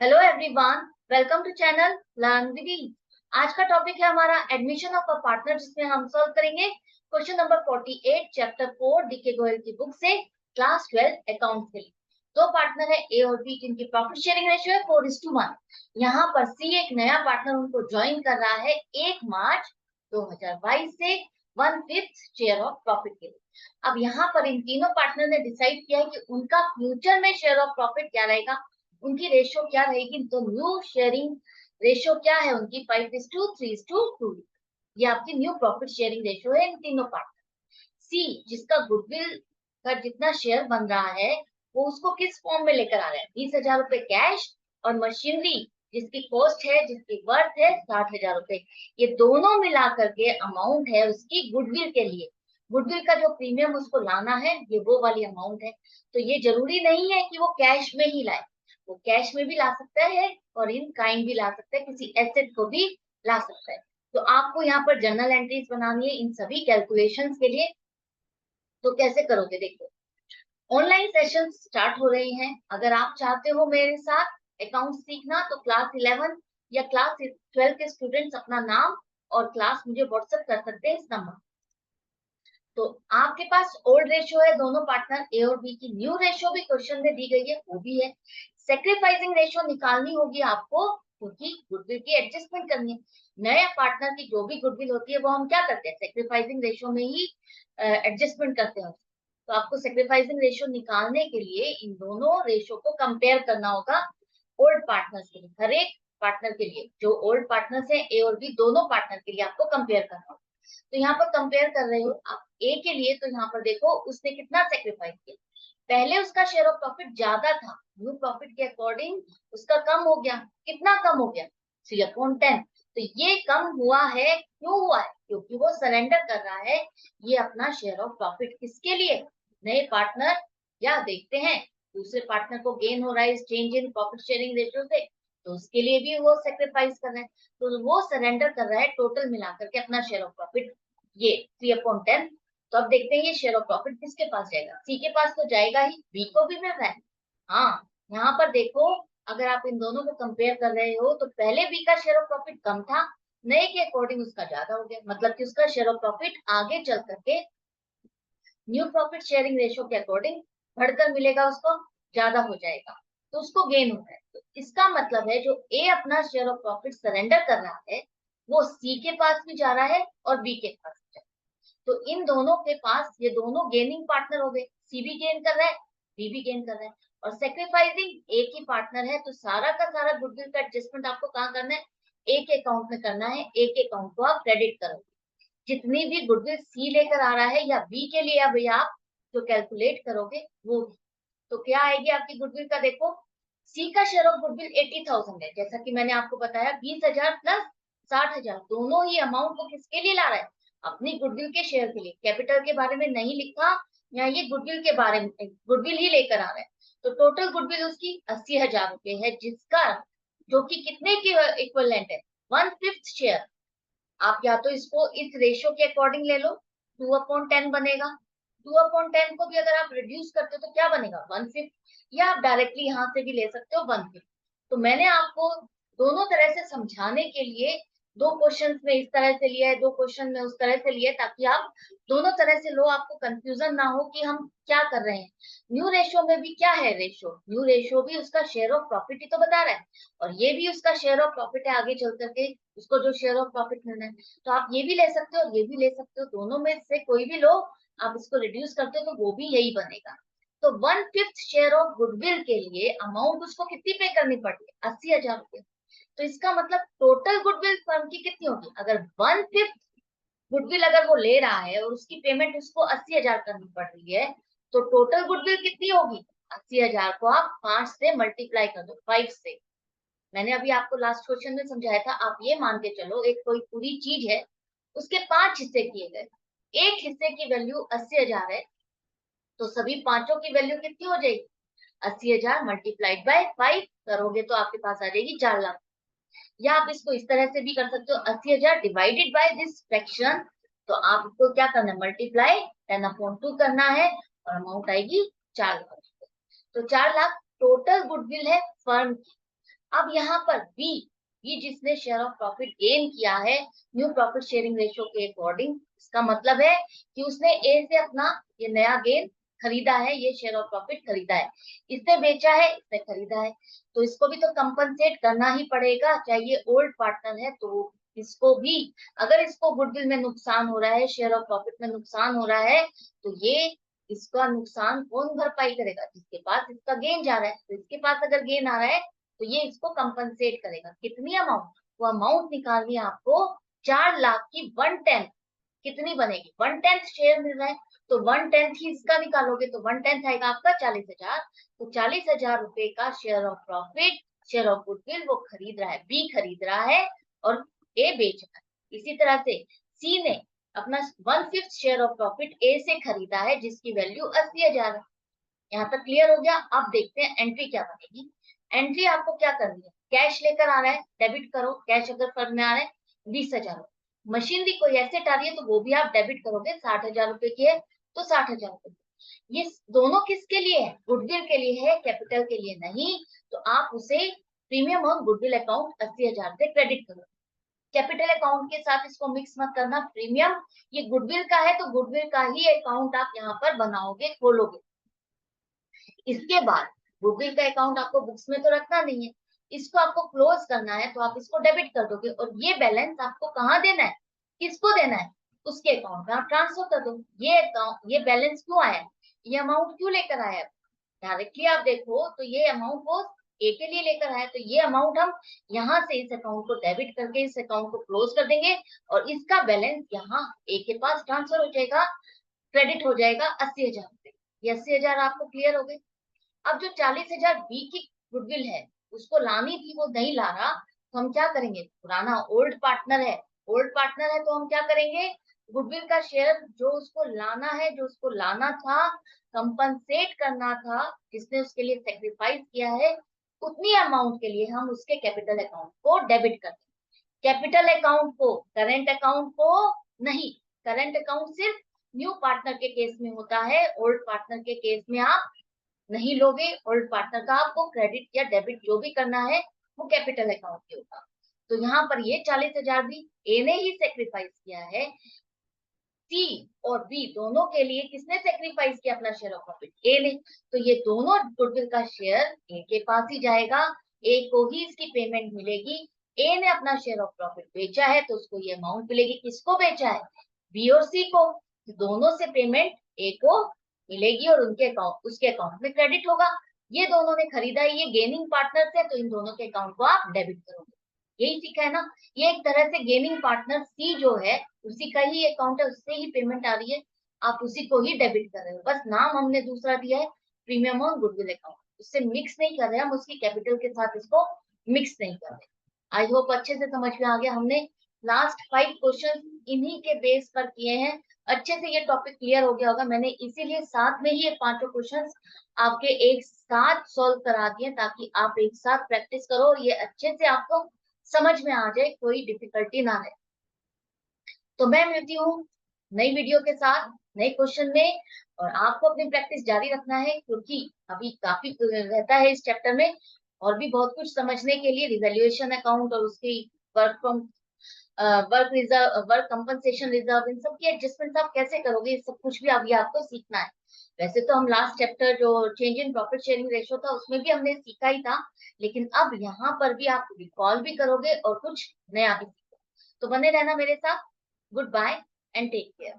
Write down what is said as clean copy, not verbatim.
Hello everyone, welcome to channel learn with ease. आज का topic है हमारा एडमिशन ऑफ अ पार्टनर, जिसमें हम सॉल्व करेंगे question number 48 chapter 4 DK Goyal की बुक से क्लास 12 अकाउंट के लिए। दो पार्टनर है ए और बी, जिनकी प्रॉफिट शेयरिंग रेशियो है 4:1। यहाँ पर सी एक नया पार्टनर उनको ज्वाइन कर रहा है 1 मार्च 2022 से 1/5 शेयर ऑफ प्रॉफिट के लिए। अब यहाँ पर इन तीनों पार्टनर ने डिसाइड किया है कि उनका फ्यूचर में शेयर ऑफ प्रॉफिट क्या रहेगा, उनकी रेशियो क्या रहेगी। तो न्यू शेयरिंग रेशियो क्या है उनकी 5:3:2। ये आपकी न्यू प्रॉफिट शेयरिंग रेशियो है इन तीनों पार्ट। सी जिसका गुडविल का जितना शेयर बन रहा है वो उसको किस फॉर्म में लेकर आ रहा है, 20,000 रुपए कैश, और मशीनरी जिसकी कॉस्ट है, जिसकी वर्थ है 60,000 रुपए। ये दोनों मिला करके अमाउंट है उसकी गुडविल के लिए। गुडविल का जो प्रीमियम उसको लाना है, ये वो वाली अमाउंट है। तो ये जरूरी नहीं है कि वो कैश में ही लाए, वो कैश में भी ला सकता है और इन काइंड भी ला सकता है, किसी एसेट को भी ला सकता है। तो आपको यहाँ पर जर्नल एंट्रीज बनानी है इन सभी कैलकुलेशंस के लिए। तो कैसे करोगे, देखो, ऑनलाइन सेशन स्टार्ट हो रहे हैं। अगर आप चाहते हो मेरे साथ अकाउंट सीखना, तो क्लास 11 या क्लास 12 के स्टूडेंट्स अपना नाम और क्लास मुझे व्हाट्सएप कर सकते हैं इस नंबर। तो आपके पास ओल्ड रेशियो है दोनों पार्टनर ए और बी की, न्यू रेशियो भी क्वेश्चन में दी गई है, वो भी है। सेक्रीफाइसिंग रेशियो निकालनी होगी आपको, क्योंकि गुडविल की एडजस्टमेंट करनी है। नए पार्टनर की जो भी गुडविल होती है वो हम क्या करते हैं, सेक्रीफाइसिंग रेशियो में ही एडजस्टमेंट करते हैं। तो आपको सेक्रीफाइसिंग रेशियो निकालने के लिए इन दोनों रेशियो को कंपेयर करना होगा ओल्ड पार्टनर्स के लिए। हर एक पार्टनर के लिए, जो ओल्ड पार्टनर्स है ए और बी, दोनों पार्टनर के लिए आपको कंपेयर करना होगा। तो यहाँ पर कंपेयर कर रहे हो आप ए के लिए, तो यहाँ पर देखो उसने कितना सेक्रीफाइस किया। पहले उसका शेयर ऑफ प्रॉफिट ज्यादा था, न्यू प्रॉफिट के अकॉर्डिंग उसका कम हो गया। कितना कम हो गया, 3/10। तो ये कम हुआ है, क्यों हुआ है, क्योंकि वो सरेंडर कर रहा है ये अपना शेयर ऑफ प्रॉफिट किसके लिए, नए पार्टनर, या देखते हैं दूसरे पार्टनर को गेन हो रहा है इस change in profit sharing ratio से, तो उसके लिए भी वो सेक्रीफाइस कर रहा है। तो वो सरेंडर कर रहा है टोटल मिलाकर के अपना शेयर ऑफ प्रॉफिट, ये 3/10। तो अब देखते हैं ये शेयर ऑफ प्रॉफिट किसके पास जाएगा, सी के पास तो जाएगा ही, बी को भी मिल रहा है। हाँ, यहाँ पर देखो, अगर आप इन दोनों को कंपेयर कर रहे हो तो पहले बी का शेयर ऑफ प्रॉफिट कम था, नए के अकॉर्डिंग उसका ज्यादा हो गया, मतलब कि उसका शेयर ऑफ प्रॉफिट आगे चल करके न्यू प्रॉफिट शेयरिंग रेशियो के अकॉर्डिंग बढ़कर मिलेगा, उसको ज्यादा हो जाएगा, तो उसको गेन होता है। तो इसका मतलब है जो ए अपना शेयर ऑफ प्रॉफिट सरेंडर कर रहा है वो सी के पास भी जा रहा है और बी के पास भी जा रहा है। तो इन दोनों के पास ये दोनों गेनिंग पार्टनर हो गए, सी भी गेन कर रहा है, बी भी गेन कर रहा है। और सेक्रीफाइसिंग एक ही पार्टनर है, तो सारा का सारा गुडविल का एडजस्टमेंट आपको कहाँ करना है, एक अकाउंट में करना है। एक अकाउंट को आप क्रेडिट करोगे, जितनी भी गुडविल सी लेकर आ रहा है या बी के लिए अभी आप जो कैलकुलेट करोगे वो भी। तो क्या आएगी आपकी गुडविल का, देखो, सी का शेयर ऑफ गुडविल 80,000 है, जैसा कि मैंने आपको बताया, 20,000 प्लस 60,000, दोनों ही अमाउंट को किसके लिए ला रहा है, अपनी गुडविल के शेयर के लिए। कैपिटल के बारे में नहीं लिखा, या ये गुडविल के बारे में, गुडविल ही लेकर आ रहा है। तो टोटल गुडविल उसकी 80,000 रुपए है, जिसका जो कि कितने के इक्वलेंट है, 1/5 शेयर। आप या तो इसको इस रेशियो के अकॉर्डिंग ले लो, 2/10 बनेगा। 2/10 को भी अगर आप रिड्यूस करते हो तो क्या बनेगा, 1/5, या आप डायरेक्टली यहाँ से भी ले सकते हो 1/5। तो मैंने आपको दोनों तरह से समझाने के लिए दो क्वेश्चन में इस तरह से लिया है, दो क्वेश्चन में उस तरह से लिया है, ताकि आप दोनों तरह से लो, आपको कंफ्यूजन ना हो कि हम क्या कर रहे हैं। न्यू रेशियो में भी क्या है, रेशियो, न्यू रेशियो भी उसका शेयर ऑफ प्रॉफिट ही तो बता रहा है, और ये भी उसका शेयर ऑफ प्रॉफिट है आगे चल करके, उसको जो शेयर ऑफ प्रॉफिट मिलना है। तो आप ये भी ले सकते हो और ये भी ले सकते हो, दोनों में से कोई भी लो। आप इसको रिड्यूस करते हो तो वो भी यही बनेगा। तो 1/5 शेयर ऑफ गुडविल के लिए अमाउंट उसको कितनी पे करनी पड़ती है, 80,000 रुपये। तो इसका मतलब टोटल गुडविल फर्म की कितनी होगी, अगर 1/5 गुडविल अगर वो ले रहा है और उसकी पेमेंट उसको 80,000 करनी पड़ रही है, तो टोटल गुडविल कितनी होगी, 80,000 को आप 5 से मल्टीप्लाई कर दो, 5 से। मैंने अभी आपको लास्ट क्वेश्चन में समझाया था, आप ये मान के चलो एक कोई पूरी चीज है, उसके 5 हिस्से किए गए, एक हिस्से की वैल्यू 80,000 है, तो सभी पांचों की वैल्यू कितनी हो जाएगी, 80,000 मल्टीप्लाइड बाय 5 करोगे तो आपके पास आ जाएगी 4 लाख। या आप इसको इस तरह से भी कर सकते हो, 80,000 डिवाइडेड बाय दिस फ्रैक्शन। तो आपको क्या करना है, मल्टीप्लाई 10/2 करना है, और अमाउंट आएगी 4 लाख। तो 4 लाख टोटल गुडविल है फर्म की। अब यहाँ पर बी जिसने शेयर ऑफ प्रॉफिट गेन किया है न्यू प्रॉफिट शेयरिंग रेशियो के अकॉर्डिंग, इसका मतलब है कि उसने ए से अपना ये नया गेन खरीदा है, ये शेयर ऑफ प्रॉफिट खरीदा है, इसने बेचा है, इसने खरीदा है, तो इसको भी तो कंपनसेट करना ही पड़ेगा, चाहे ये ओल्ड पार्टनर है तो इसको भी। अगर इसको गुडविल में नुकसान हो रहा है, शेयर ऑफ प्रॉफिट में नुकसान हो रहा है, तो ये इसका नुकसान कौन भरपाई करेगा? जिसके पास इसका गेन जा रहा है। तो इसके पास अगर गेन आ रहा है तो ये इसको कंपनसेट करेगा। कितनी अमाउंट? वो अमाउंट निकालनी है आपको 4 लाख की 1/10। कितनी बनेगी? 1/10 शेयर मिल रहा है, तो 1/10 ही इसका निकालोगे तो 1/10 आएगा आपका 40,000। तो 40,000 रुपए का share of profit, share of goodwill वो खरीद रहा है, बी खरीद रहा है और ए बेच रहा है। इसी तरह से सी ने अपना 1/5 शेयर ऑफ प्रॉफिट ए से खरीदा है जिसकी वैल्यू 80,000 है। यहाँ तक क्लियर हो गया? अब देखते हैं एंट्री क्या बनेगी। एंट्री आपको क्या करनी है? कैश लेकर आ रहा है, डेबिट करो। कैश अगर फर्म में आ रहा है 20,000। मशीनरी कोई एसेट आ रही है तो वो भी आप डेबिट करोगे। 60,000 रुपए की है तो 60,000 रुपए। ये दोनों किसके लिए है? गुडविल के लिए है, कैपिटल के लिए नहीं। तो आप उसे प्रीमियम और गुडविल अकाउंट 80,000 से क्रेडिट करो। कैपिटल अकाउंट के साथ इसको मिक्स मत करना। प्रीमियम ये गुडविल का है तो गुडविल का ही अकाउंट आप यहाँ पर बनाओगे, खोलोगे। इसके बाद गुडविल का अकाउंट आपको बुक्स में तो रखना नहीं है, इसको आपको क्लोज करना है, तो आप इसको डेबिट कर दोगे और ये बैलेंस आपको कहाँ देना है? किसको देना है? उसके अकाउंट में आप ट्रांसफर कर दो। ये अकाउंट, ये बैलेंस क्यों आया है? ये अमाउंट क्यों लेकर आया है? डायरेक्टली आप देखो तो ये अमाउंट वो ए के लिए लेकर आया, तो ये अमाउंट हम यहाँ से इस अकाउंट को डेबिट करके इस अकाउंट को क्लोज कर देंगे और इसका बैलेंस यहाँ ए के पास ट्रांसफर हो जाएगा, क्रेडिट हो जाएगा 80,000 रुपए। ये 80,000 आपको क्लियर हो गए? अब जो 40,000 बी की गुडविल है उसको लानी थी, वो नहीं ला रहा, तो हम क्या करेंगे? पुराना ओल्ड पार्टनर है, ओल्ड पार्टनर है तो हम क्या करेंगे? गुडविल का शेयर जो उसको लाना है, जो उसको लाना था, कंपनसेट करना था, जिसने उसके लिए सेक्रीफाइस किया है, उतनी अमाउंट के लिए हम उसके कैपिटल अकाउंट को डेबिट करते हैं। कैपिटल अकाउंट को, करेंट अकाउंट को नहीं। करेंट अकाउंट सिर्फ न्यू पार्टनर के केस में होता है, ओल्ड पार्टनर के केस में आप नहीं लोगे। ओल्ड पार्टनर का आपको क्रेडिट या डेबिट जो भी करना है वो कैपिटल अकाउंट के होगा। तो यहाँ पर ये 40,000 भी ए ने ही सेक्रीफाइस किया है। सी और बी दोनों के लिए किसने सेक्रीफाइस किया अपना शेयर ऑफ प्रॉफिट? ए ने। तो ये दोनों गुडविल का शेयर ए के पास ही जाएगा, ए को ही इसकी पेमेंट मिलेगी। ए ने अपना शेयर ऑफ प्रॉफिट बेचा है तो उसको ये अमाउंट मिलेगी। किसको बेचा है? बी और सी को। तो दोनों से पेमेंट ए को मिलेगी और उनके अकाउंट, उसके अकाउंट में क्रेडिट होगा। ये दोनों ने खरीदा है, ये गेनिंग पार्टनर है, तो इन दोनों के अकाउंट को आप डेबिट करोगे। यही सीखा है ना? ये एक तरह से गेनिंग पार्टनर सी जो है उसी का ही अकाउंट है, उससे ही पेमेंट आ रही है, आप उसी को ही डेबिट कर रहे हो। बस नाम हमने दूसरा दिया है, प्रीमियम और गुडविल अकाउंट। उससे मिक्स नहीं कर रहे हम, उसकी कैपिटल के साथ इसको मिक्स नहीं कर रहे। आई होप अच्छे से समझ में आ गया। हमने लास्ट 5 क्वेश्चन इन्हीं के बेस पर किए हैं। अच्छे से ये टॉपिक क्लियर हो गया होगा। मैंने इसीलिए साथ में ही ये 5 क्वेश्चन आपके एक साथ सॉल्व करा दिए ताकि आप एक साथ प्रैक्टिस करो और ये अच्छे से आपको समझ में आ जाए, कोई डिफिकल्टी ना रहे। तो मैं मिलती हूँ नई वीडियो के साथ, नए क्वेश्चन में। और आपको अपनी प्रैक्टिस जारी रखना है क्योंकि अभी काफी रहता है इस चैप्टर में और भी बहुत कुछ समझने के लिए। रिवैल्यूएशन अकाउंट और उसकी work from work reserve, work compensation reserve, इन सब की एडजस्टमेंट आप कैसे करोगे, ये सब कुछ भी अभी आपको सीखना है। वैसे तो हम लास्ट चैप्टर जो change in profit sharing ratio था उसमें भी हमने सीखा ही था, लेकिन अब यहाँ पर भी आप रिकॉल भी करोगे और कुछ नया भी सीखोगे। तो बने रहना मेरे साथ। Good bye and take care.